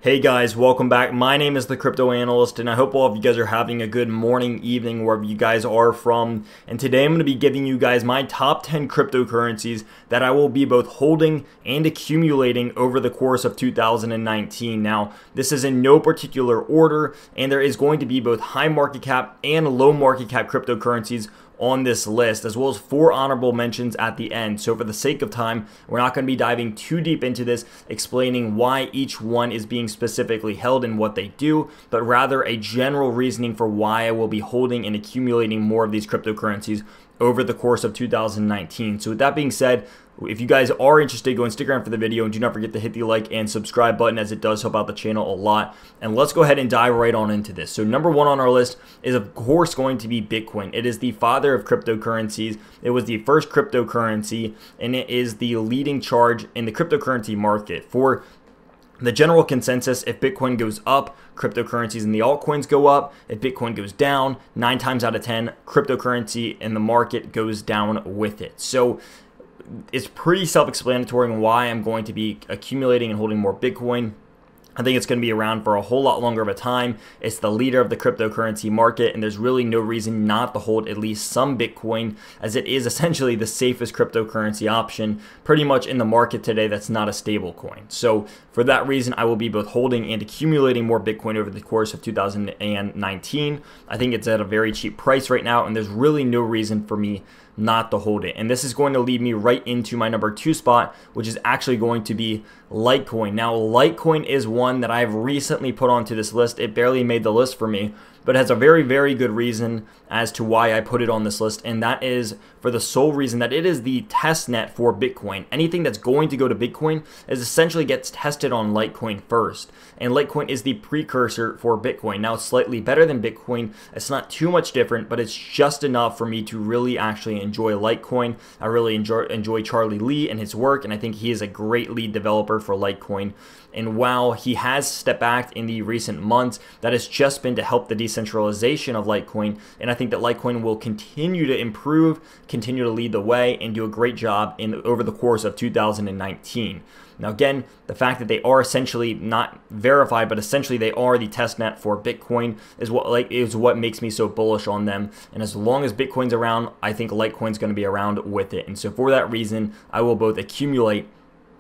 Hey guys, welcome back. My name is the Crypto Analyst, and I hope all of you guys are having a good morning, evening, wherever you guys are from. And today I'm going to be giving you guys my top 10 cryptocurrencies that I will be both holding and accumulating over the course of 2019. Now, this is in no particular order, and there is going to be both high market cap and low market cap cryptocurrencies on this list, as well as 4 honorable mentions at the end. So for the sake of time, we're not going to be diving too deep into this, explaining why each one is being specifically held and what they do, but rather a general reasoning for why I will be holding and accumulating more of these cryptocurrencies over the course of 2019. So with that being said, if you guys are interested, go and stick around for the video, and do not forget to hit the like and subscribe button, as it does help out the channel a lot. And let's go ahead and dive right on into this. So number one on our list is of course going to be Bitcoin. It is the father of cryptocurrencies. It was the first cryptocurrency, and it is the leading charge in the cryptocurrency market. For the general consensus, if Bitcoin goes up, cryptocurrencies and the altcoins go up. If Bitcoin goes down, 9 times out of 10, cryptocurrency in the market goes down with it. So it's pretty self-explanatory on why I'm going to be accumulating and holding more Bitcoin. I think it's going to be around for a whole lot longer of a time. It's the leader of the cryptocurrency market, and there's really no reason not to hold at least some Bitcoin, as it is essentially the safest cryptocurrency option pretty much in the market today that's not a stable coin. So for that reason, I will be both holding and accumulating more Bitcoin over the course of 2019. I think it's at a very cheap price right now, and there's really no reason for me not to hold it. And this is going to lead me right into my number 2 spot, which is actually going to be Litecoin. Now, Litecoin is one that I've recently put onto this list. It barely made the list for me, but it has a very, very good reason as to why I put it on this list, and that is for the sole reason that it is the test net for Bitcoin. Anything that's going to go to Bitcoin is essentially gets tested on Litecoin first, and Litecoin is the precursor for Bitcoin. Now, it's slightly better than Bitcoin. It's not too much different, but it's just enough for me to really actually enjoy Litecoin. I really enjoy Charlie Lee and his work, and I think he is a great lead developer for Litecoin. And while he has stepped back in the recent months, that has just been to help the decentralization of Litecoin. And I think that Litecoin will continue to improve, continue to lead the way, and do a great job over the course of 2019. Now, again, the fact that they are essentially not verified, but essentially they are the test net for Bitcoin is what makes me so bullish on them. And as long as Bitcoin's around, I think Litecoin's going to be around with it. And so for that reason, I will both accumulate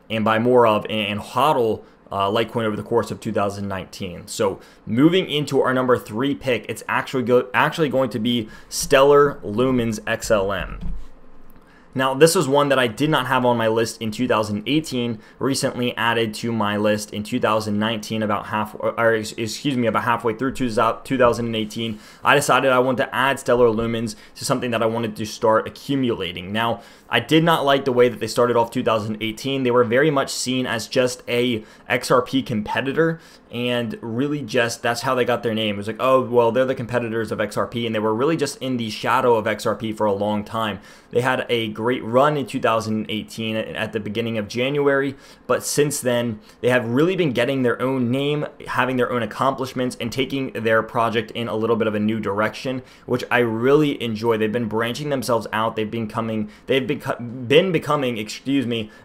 and buy more of and hodl Litecoin over the course of 2019. So moving into our number 3 pick, it's actually going to be Stellar Lumens XLM. Now, this was one that I did not have on my list in 2018, recently added to my list in 2019, about halfway through 2018. I decided I wanted to add Stellar Lumens to something that I wanted to start accumulating. Now, I did not like the way that they started off 2018. They were very much seen as just a XRP competitor, and really just that's how they got their name. It was like, oh, well, they're the competitors of XRP, and they were really just in the shadow of XRP for a long time. They had a great run in 2018 at the beginning of January, but since then, they have really been getting their own name, having their own accomplishments, and taking their project in a little bit of a new direction, which I really enjoy. They've been branching themselves out. They've been becoming,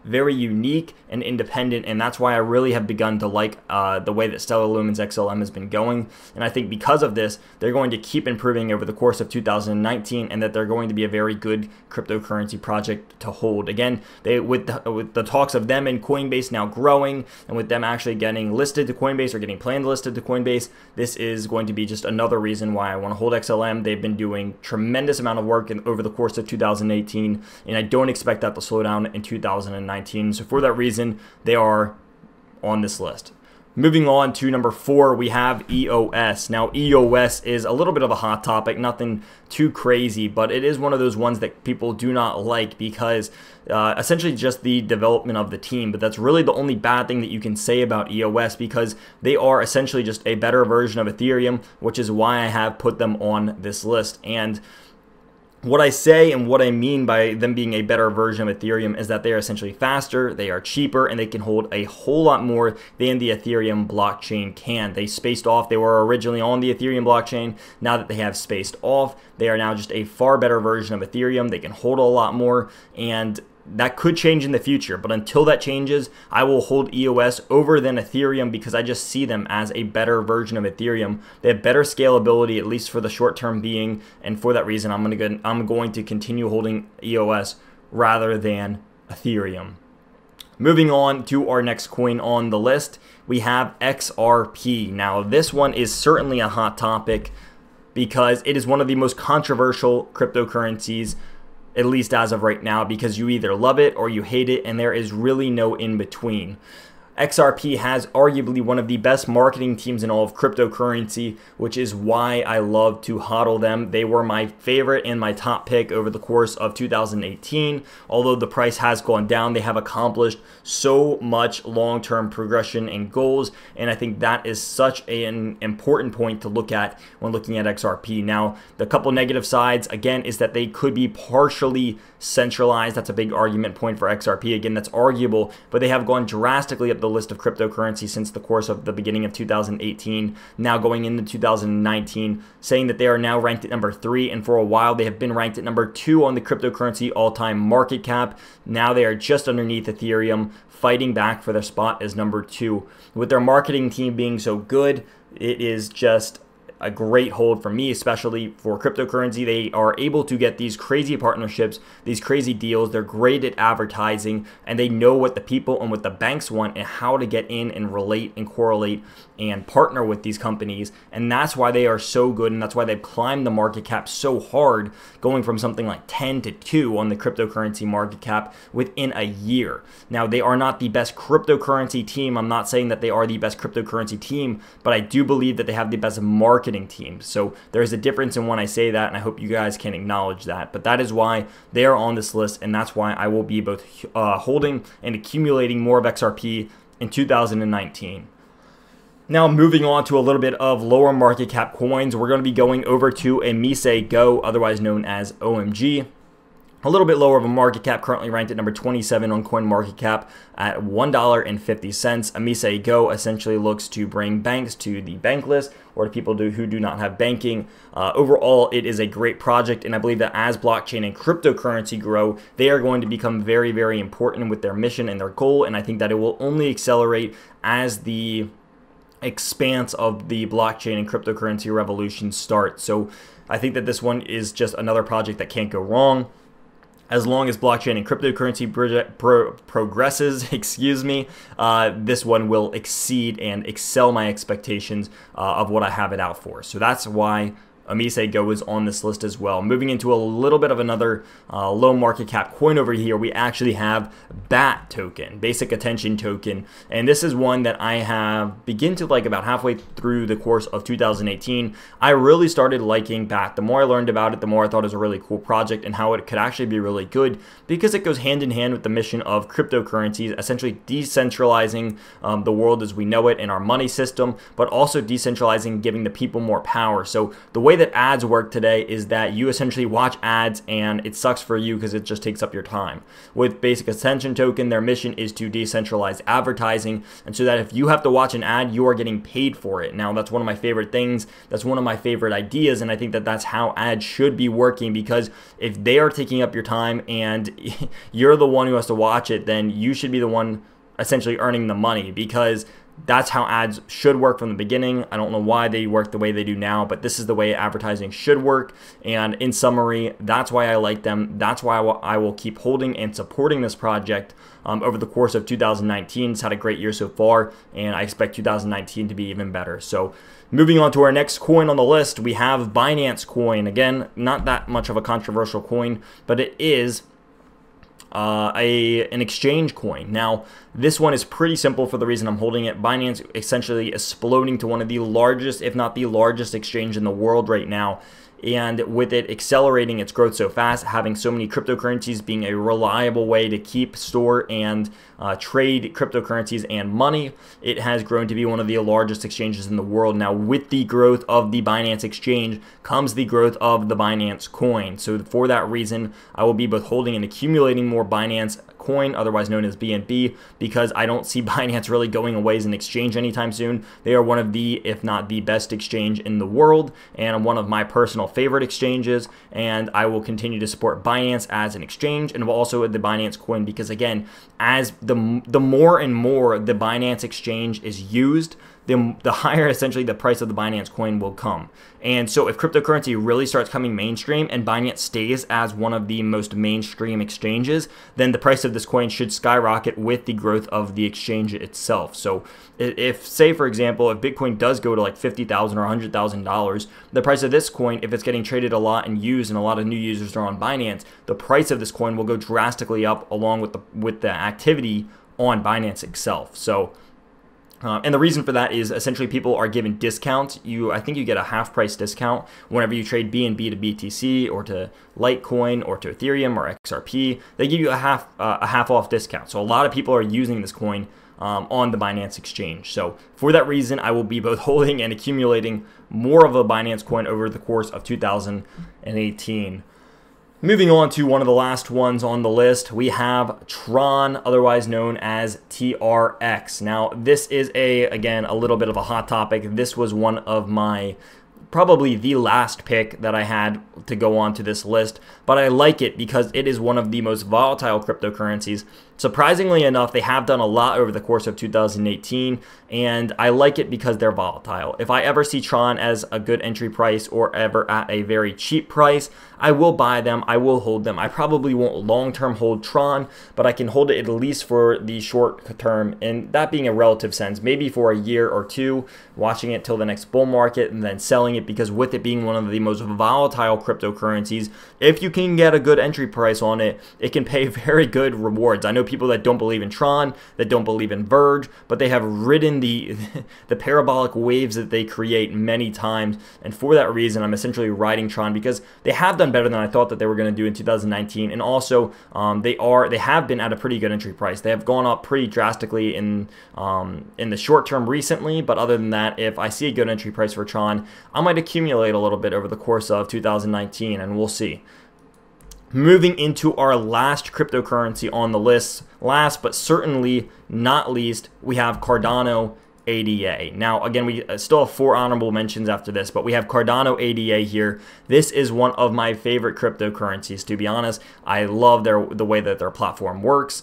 very unique and independent, and that's why I really have begun to like the way that Stellar Lumens XLM has been going. And I think because of this, they're going to keep improving over the course of 2019, and that they're going to be a very good cryptocurrency project to hold. Again, with the talks of them and Coinbase now growing, and with them actually getting listed to Coinbase or getting planned listed to Coinbase, this is going to be just another reason why I want to hold XLM. They've been doing tremendous amount of work over the course of 2018, and I don't expect that to slow down in 2019. So for that reason, they are on this list. Moving on to number 4, we have EOS. Now, EOS is a little bit of a hot topic, nothing too crazy, but it is one of those ones that people do not like because essentially just the development of the team. But that's really the only bad thing that you can say about EOS, because they are essentially just a better version of Ethereum, which is why I have put them on this list. And what I say and what I mean by them being a better version of Ethereum is that they are essentially faster, they are cheaper, and they can hold a whole lot more than the Ethereum blockchain can. They spaced off. They were originally on the Ethereum blockchain. Now that they have spaced off, they are now just a far better version of Ethereum. They can hold a lot more, and that could change in the future, but until that changes, I will hold EOS over than Ethereum because I just see them as a better version of Ethereum. They have better scalability, at least for the short term being, and for that reason, I'm going to continue holding EOS rather than Ethereum. Moving on to our next coin on the list, we have XRP. Now, this one is certainly a hot topic because it is one of the most controversial cryptocurrencies, at least as of right now, because you either love it or you hate it, and there is really no in between. XRP has arguably one of the best marketing teams in all of cryptocurrency, which is why I love to hodl them. They were my favorite and my top pick over the course of 2018. Although the price has gone down, they have accomplished so much long-term progression and goals, and I think that is such an important point to look at when looking at XRP. Now, the couple negative sides, again, is that they could be partially centralized. That's a big argument point for XRP. Again, that's arguable, but they have gone drastically up the list of cryptocurrency since the course of the beginning of 2018, now going into 2019, saying that they are now ranked at number 3, and for a while they have been ranked at number 2 on the cryptocurrency all-time market cap. Now they are just underneath Ethereum, fighting back for their spot as number 2. With their marketing team being so good, it is just a great hold for me, especially for cryptocurrency. They are able to get these crazy partnerships, these crazy deals. They're great at advertising, and they know what the people and what the banks want and how to get in and relate and correlate and partner with these companies. And that's why they are so good, and that's why they've climbed the market cap so hard, going from something like 10 to 2 on the cryptocurrency market cap within a year. Now, they are not the best cryptocurrency team. I'm not saying that they are the best cryptocurrency team, but I do believe that they have the best marketing team. So there's a difference in when I say that, and I hope you guys can acknowledge that. But that is why they are on this list, and that's why I will be both holding and accumulating more of XRP in 2019. Now, moving on to a little bit of lower market cap coins, we're going to be going over to Amise Go, otherwise known as OMG. A little bit lower of a market cap, currently ranked at number 27 on CoinMarketCap at $1.50. Amise Go essentially looks to bring banks to the bank list, or to people who do not have banking. Overall, it is a great project, and I believe that as blockchain and cryptocurrency grow, they are going to become very, very important with their mission and their goal, and I think that it will only accelerate as the expanse of the blockchain and cryptocurrency revolution starts. So I think that this one is just another project that can't go wrong. As long as blockchain and cryptocurrency progresses, this one will exceed and excel my expectations of what I have it out for. So that's why Amise Go is on this list as well. Moving into a little bit of another low market cap coin over here, we actually have BAT token, Basic Attention Token, and this is one that I have begun to like about halfway through the course of 2018. I really started liking BAT. The more I learned about it, the more I thought it was a really cool project and how it could actually be really good because it goes hand in hand with the mission of cryptocurrencies, essentially decentralizing the world as we know it in our money system, but also decentralizing, giving the people more power. So the way that ads work today is that you essentially watch ads and it sucks for you because it just takes up your time. With Basic Attention Token, their mission is to decentralize advertising, and so that if you have to watch an ad, you are getting paid for it. Now, that's one of my favorite things. That's one of my favorite ideas, and I think that that's how ads should be working, because if they are taking up your time and you're the one who has to watch it, then you should be the one essentially earning the money, because that's how ads should work from the beginning. I don't know why they work the way they do now, but this is the way advertising should work. And in summary, that's why I like them. That's why I will keep holding and supporting this project over the course of 2019. It's had a great year so far, and I expect 2019 to be even better. So moving on to our next coin on the list, we have Binance Coin. Again, not that much of a controversial coin, but it is an exchange coin. Now, this one is pretty simple for the reason I'm holding it. Binance essentially is exploding to one of the largest, if not the largest exchange in the world right now. And with it accelerating its growth so fast, having so many cryptocurrencies being a reliable way to keep, store, and trade cryptocurrencies and money, it has grown to be one of the largest exchanges in the world. Now, with the growth of the Binance exchange comes the growth of the Binance coin. So for that reason, I will be both holding and accumulating more Binance Coin, otherwise known as BNB, because I don't see Binance really going away as an exchange anytime soon. They are one of the, if not the best exchange in the world, and one of my personal favorite exchanges, and I will continue to support Binance as an exchange, and also the Binance Coin, because again, as the more and more the Binance exchange is used, the higher essentially the price of the Binance Coin will come. And so if cryptocurrency really starts coming mainstream and Binance stays as one of the most mainstream exchanges, then the price of this coin should skyrocket with the growth of the exchange itself. So if, say for example, if Bitcoin does go to like $50,000 or $100,000, the price of this coin, if it's getting traded a lot and used and a lot of new users are on Binance, the price of this coin will go drastically up along with the activity on Binance itself. So and the reason for that is essentially people are given discounts. I think you get a half price discount whenever you trade BNB to BTC or to Litecoin or to Ethereum or XRP. They give you a half off discount. So a lot of people are using this coin on the Binance exchange. So for that reason, I will be both holding and accumulating more of a Binance coin over the course of 2018. Moving on to one of the last ones on the list, we have Tron, otherwise known as TRX. Now, this is again, a little bit of a hot topic. This was one of my, probably the last pick that I had to go on to this list, but I like it because it is one of the most volatile cryptocurrencies. Surprisingly enough, they have done a lot over the course of 2018, and I like it because they're volatile. If I ever see Tron as a good entry price or ever at a very cheap price, I will buy them, I will hold them. I probably won't long-term hold Tron, but I can hold it at least for the short term, and that being a relative sense, maybe for a year or two, watching it till the next bull market and then selling it, because with it being one of the most volatile cryptocurrencies, if you can get a good entry price on it, it can pay very good rewards. I know people that don't believe in Tron, that don't believe in Verge, but they have ridden the parabolic waves that they create many times, and for that reason, I'm essentially riding Tron because they have done better than I thought that they were going to do in 2019, and also they have been at a pretty good entry price. They have gone up pretty drastically in the short term recently, but other than that, if I see a good entry price for Tron, I might accumulate a little bit over the course of 2019, and we'll see. Moving into our last cryptocurrency on the list, last but certainly not least, we have Cardano ADA. Now, again, we still have 4 honorable mentions after this, but we have Cardano ADA here. This is one of my favorite cryptocurrencies, to be honest. I love the way that their platform works.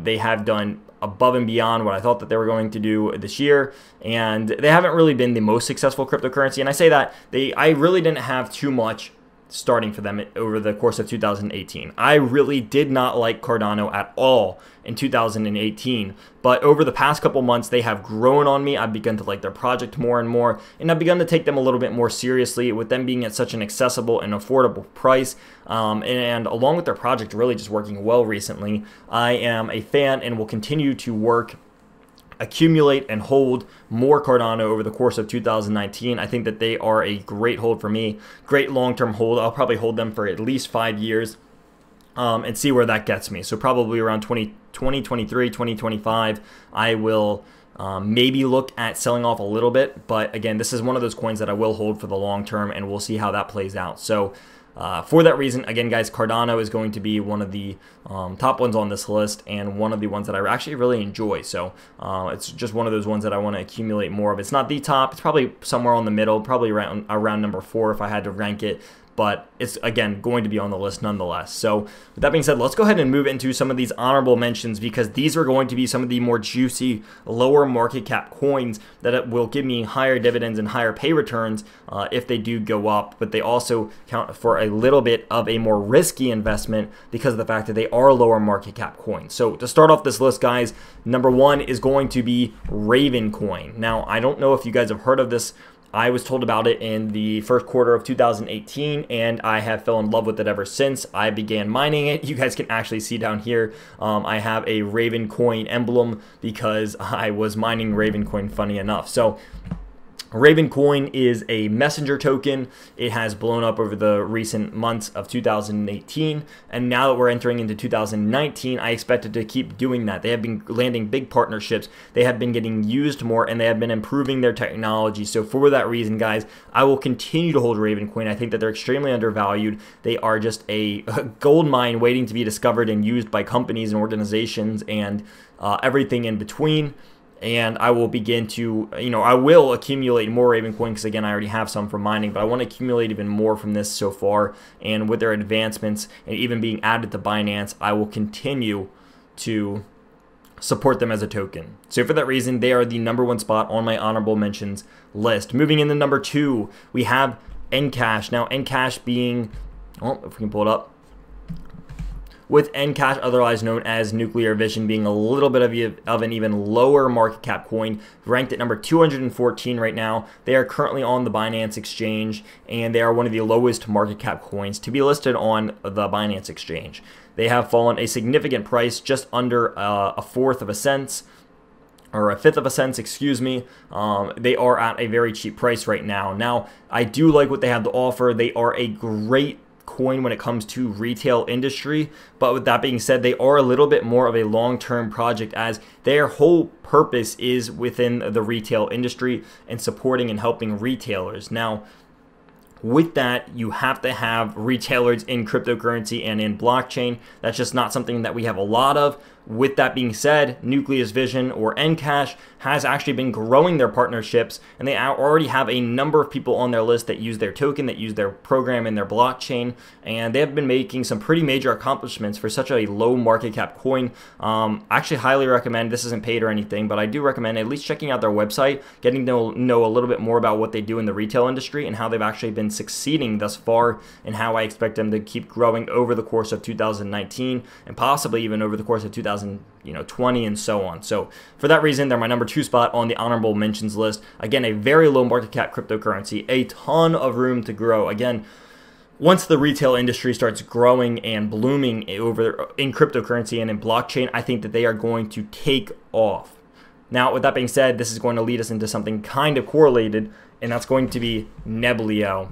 They have done above and beyond what I thought that they were going to do this year, and they haven't really been the most successful cryptocurrency. And I say that I really didn't have too much starting for them over the course of 2018. I really did not like Cardano at all in 2018, but over the past couple months, they have grown on me. I've begun to like their project more and more, and I've begun to take them a little bit more seriously with them being at such an accessible and affordable price, and along with their project really just working well recently. I am a fan and will continue to accumulate and hold more Cardano over the course of 2019. I think that they are a great hold for me, great long-term hold. I'll probably hold them for at least 5 years and see where that gets me. So probably around 2023, 2025, I will maybe look at selling off a little bit. But again, this is one of those coins that I will hold for the long term, and we'll see how that plays out. So for that reason, again, guys, Cardano is going to be one of the top ones on this list, and one of the ones that I actually really enjoy. So it's just one of those ones that I want to accumulate more of. It's not the top. It's probably somewhere on the middle, probably around number 4 if I had to rank it. But it's, again, going to be on the list nonetheless. So with that being said, let's go ahead and move into some of these honorable mentions, because these are going to be some of the more juicy, lower market cap coins that will give me higher dividends and higher pay returns if they do go up. But they also count for a little bit of a more risky investment because of the fact that they are lower market cap coins. So to start off this list, guys, number 1 is going to be Ravencoin. Now, I don't know if you guys have heard of this. I was told about it in the first quarter of 2018, and I have fell in love with it ever since. I began mining it. You guys can actually see down here, I have a Ravencoin emblem because I was mining Ravencoin, funny enough. So Ravencoin is a messenger token. It has blown up over the recent months of 2018, and now that we're entering into 2019, I expect it to keep doing that. They have been landing big partnerships, they have been getting used more, and they have been improving their technology. So for that reason, guys, I will continue to hold Ravencoin. I think that they're extremely undervalued. They are just a gold mine waiting to be discovered and used by companies and organizations and everything in between. And I will begin to, I will accumulate more Ravencoin because, again, I already have some from mining, but I want to accumulate even more from this so far. And with their advancements and even being added to Binance, I will continue to support them as a token. So for that reason, they are the #1 spot on my honorable mentions list. Moving into number 2, we have Encash. Now, Encash being, if we can pull it up, with Encash, otherwise known as Nuclear Vision, being a little bit of an even lower market cap coin, ranked at number 214 right now. They are currently on the Binance exchange, and they are one of the lowest market cap coins to be listed on the Binance exchange. They have fallen a significant price, just under a fourth of a cent, or a fifth of a cent, excuse me. They are at a very cheap price right now. Now, I do like what they have to offer. They are a great coin when it comes to retail industry, but with that being said, they are a little bit more of a long-term project, as their whole purpose is within the retail industry and supporting and helping retailers. Now, with that, you have to have retailers in cryptocurrency and in blockchain. That's just not something that we have a lot of. With that being said, Nuclear Vision, or Encash, has actually been growing their partnerships, and they already have a number of people on their list that use their token, that use their program in their blockchain, and they have been making some pretty major accomplishments for such a low market cap coin. Actually highly recommend, this isn't paid or anything, but I do recommend at least checking out their website, getting to know a little bit more about what they do in the retail industry and how they've actually been succeeding thus far, and how I expect them to keep growing over the course of 2019 and possibly even over the course of 2020 and so on. So for that reason, they're my #2 spot on the honorable mentions list. Again, a very low market cap cryptocurrency, a ton of room to grow. Again, once the retail industry starts growing and blooming in cryptocurrency and in blockchain, I think that they are going to take off. Now, with that being said, this is going to lead us into something kind of correlated, and that's going to be Nelio.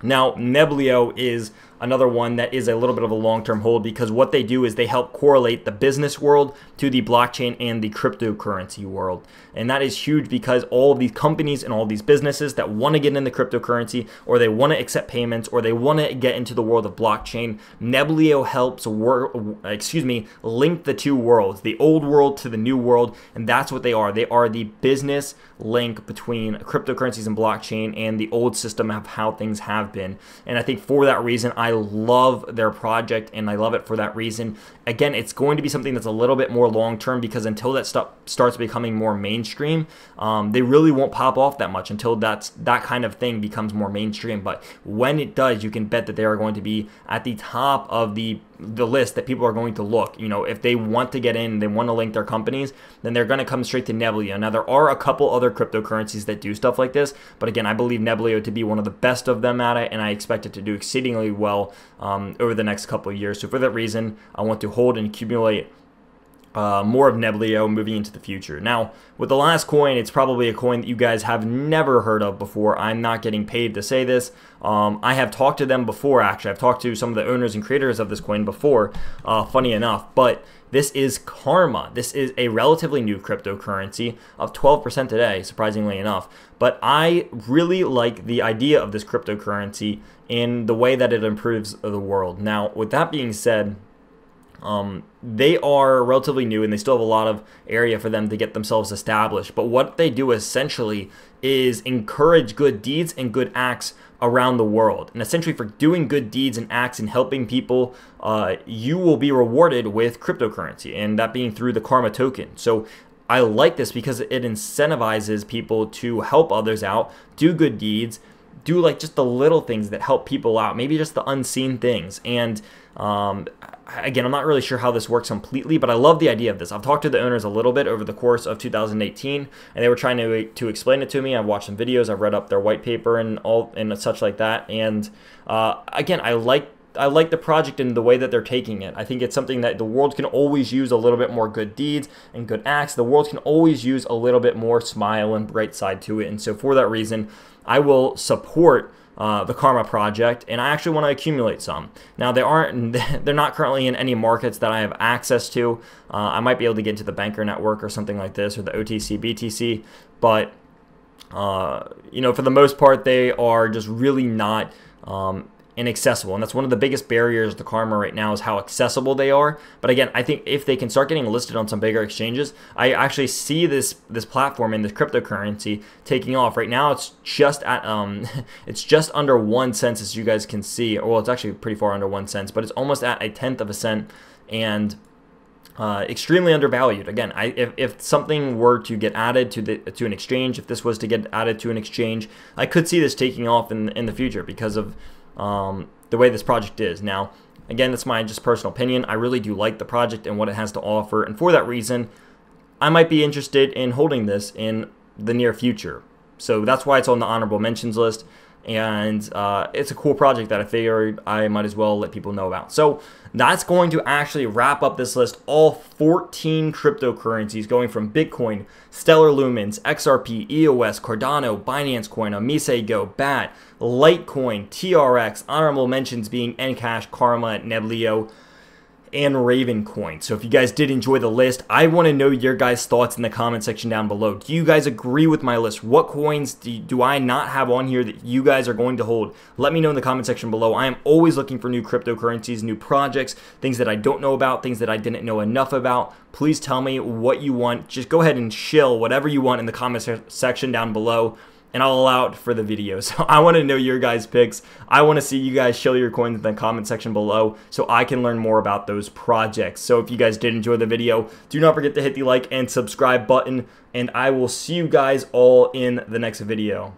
Now, Nelio is another one that is a little bit of a long-term hold, because what they do is they help correlate the business world to the blockchain and the cryptocurrency world. And that is huge, because all of these companies and all these businesses that want to get into cryptocurrency, or they want to accept payments, or they want to get into the world of blockchain, Nelio helps link the two worlds, the old world to the new world, and that's what they are. They are the business link between cryptocurrencies and blockchain and the old system of how things have been. And I think for that reason, I love their project, and I love it for that reason. Again, it's going to be something that's a little bit more long-term, because until that stuff starts becoming more mainstream, they really won't pop off that much until that kind of thing becomes more mainstream. But when it does, you can bet that they are going to be at the top of the list that people are going to look. If they want to get in, they want to link their companies, then they're going to come straight to Nelio. Now, there are a couple other cryptocurrencies that do stuff like this, but again, I believe Nelio to be one of the best of them at it, and I expect it to do exceedingly well over the next couple of years. So for that reason, I want to hold and accumulate more of Nelio moving into the future. Now, with the last coin, it's probably a coin that you guys have never heard of before. I'm not getting paid to say this. I have talked to them before, actually. I've talked to some of the owners and creators of this coin before, funny enough. But this is Karma. This is a relatively new cryptocurrency of 12% today, surprisingly enough. But I really like the idea of this cryptocurrency in the way that it improves the world. Now, with that being said, they are relatively new, and they still have a lot of area for them to get themselves established. But what they do essentially is encourage good deeds and good acts around the world. And essentially, for doing good deeds and acts and helping people, you will be rewarded with cryptocurrency, and that being through the Karma token. So I like this because it incentivizes people to help others out, do good deeds, do like just the little things that help people out, maybe just the unseen things. And again, I'm not really sure how this works completely, but I love the idea of this. I've talked to the owners a little bit over the course of 2018, and they were trying to explain it to me. I've watched some videos, I've read up their white paper and such like that. And again, I like like the project and the way that they're taking it. I think it's something that the world can always use a little bit more good deeds and good acts. The world can always use a little bit more smile and bright side to it. And so for that reason, I will support the Karma project, and I actually want to accumulate some. Now they're not currently in any markets that I have access to. I might be able to get into the banker network or something like this, or the OTC BTC, but for the most part, they are just really not inaccessible, and that's one of the biggest barriers to Karma right now, is how accessible they are. But again, I think if they can start getting listed on some bigger exchanges, I actually see this platform and this cryptocurrency taking off. Right now, it's just at it's just under 1 cent, as you guys can see. Well, it's actually pretty far under 1 cent, but it's almost at 1/10 of a cent, and extremely undervalued. Again, if something were to get added to an exchange, if this was to get added to an exchange, I could see this taking off in the future because of the way this project is. Now, again, that's my just personal opinion. I really do like the project and what it has to offer, and for that reason, I might be interested in holding this in the near future. So that's why it's on the honorable mentions list, and it's a cool project that I figured I might as well let people know about. So that's going to actually wrap up this list. All 14 cryptocurrencies, going from Bitcoin, Stellar Lumens, XRP, EOS, Cardano, Binance Coin, Amisego, BAT, Litecoin, TRX, honorable mentions being Encash, Karma, Nelio, and Ravencoin. So if you guys did enjoy the list, I want to know your guys' thoughts in the comment section down below. Do you guys agree with my list? What coins do I not have on here that you guys are going to hold? Let me know in the comment section below. I am always looking for new cryptocurrencies, new projects, things that I don't know about, things that I didn't know enough about. Please tell me what you want. Just go ahead and shill whatever you want in the comment section down below, and I'll allow it for the video. So I want to know your guys' picks. I want to see you guys show your coins in the comment section below so I can learn more about those projects. So if you guys did enjoy the video, do not forget to hit the like and subscribe button, and I will see you guys all in the next video.